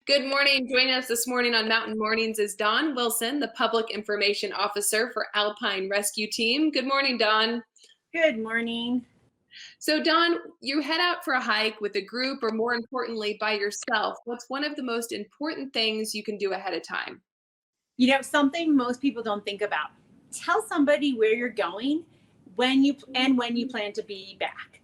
Good morning. Joining us this morning on Mountain Mornings is Dawn Wilson, the Public Information Officer for Alpine Rescue Team. Good morning, Dawn. Good morning. So, Dawn, you head out for a hike with a group or more importantly, by yourself. What's one of the most important things you can do ahead of time? Something most people don't think about. Tell somebody where you're going, when you plan to be back.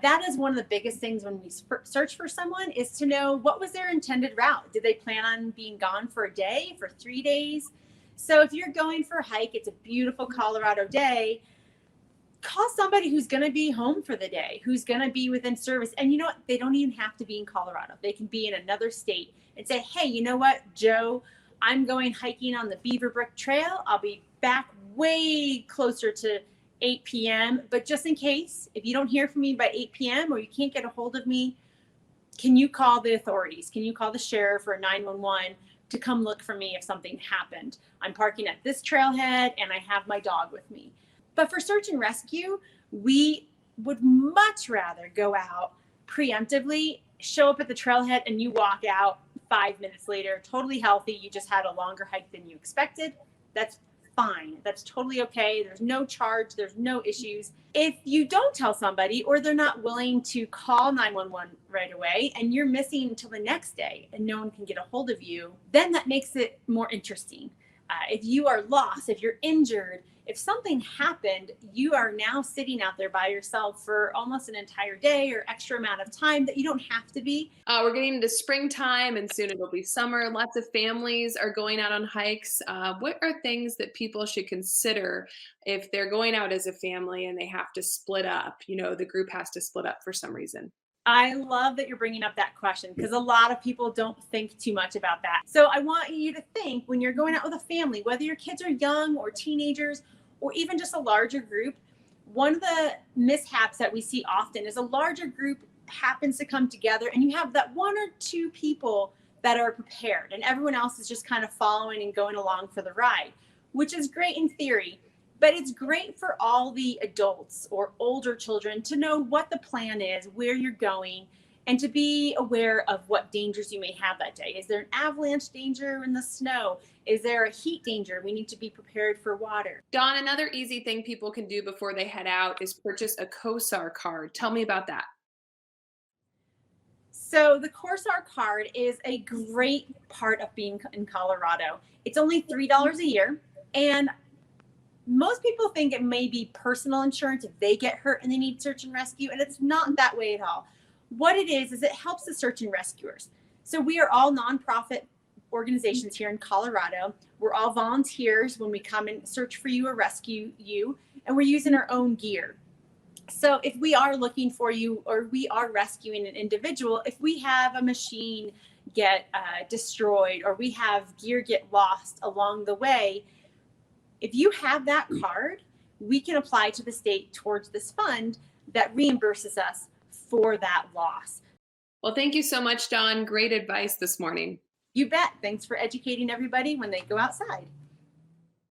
That is one of the biggest things when we search for someone is to know what was their intended route. Did they plan on being gone for a day, for 3 days? So if you're going for a hike, it's a beautiful Colorado day. Call somebody who's going to be home for the day, who's going to be within service. And you know what? They don't even have to be in Colorado. They can be in another state and say, hey, you know what, Joe, I'm going hiking on the Beaver Brook Trail. I'll be back way closer to 8 p.m. But just in case, if you don't hear from me by 8 p.m. or you can't get a hold of me, can you call the authorities? Can you call the sheriff or 911 to come look for me if something happened? I'm parking at this trailhead and I have my dog with me. But for search and rescue, we would much rather go out preemptively, show up at the trailhead, and you walk out 5 minutes later, totally healthy. You just had a longer hike than you expected. That's fine. That's totally okay. There's no charge. There's no issues. If you don't tell somebody or they're not willing to call 911 right away and you're missing until the next day and no one can get a hold of you, then that makes it more interesting. If you are lost, if you're injured, if something happened, you are now sitting out there by yourself for almost an entire day or extra amount of time that you don't have to be. We're getting into springtime and soon it'll be summer. Lots of families are going out on hikes. What are things that people should consider if they're going out as a family and they have to split up? The group has to split up for some reason. I love that you're bringing up that question because a lot of people don't think too much about that. So I want you to think when you're going out with a family, whether your kids are young or teenagers or even just a larger group, one of the mishaps that we see often is a larger group happens to come together and you have that one or two people that are prepared and everyone else is just kind of following and going along for the ride, which is great in theory. But it's great for all the adults or older children to know what the plan is, where you're going, and to be aware of what dangers you may have that day. Is there an avalanche danger in the snow? Is there a heat danger? We need to be prepared for water. Dawn, another easy thing people can do before they head out is purchase a COSAR card. Tell me about that. So the Corsair card is a great part of being in Colorado. It's only $3 a year. And most people think it may be personal insurance if they get hurt and they need search and rescue, and it's not that way at all. What it is it helps the search and rescuers. So we are all nonprofit organizations here in Colorado. We're all volunteers when we come and search for you or rescue you, and we're using our own gear. So if we are looking for you or we are rescuing an individual, if we have a machine get destroyed or we have gear get lost along the way, if you have that card, we can apply to the state towards this fund that reimburses us for that loss. Well, thank you so much, Dawn. Great advice this morning. You bet. Thanks for educating everybody when they go outside.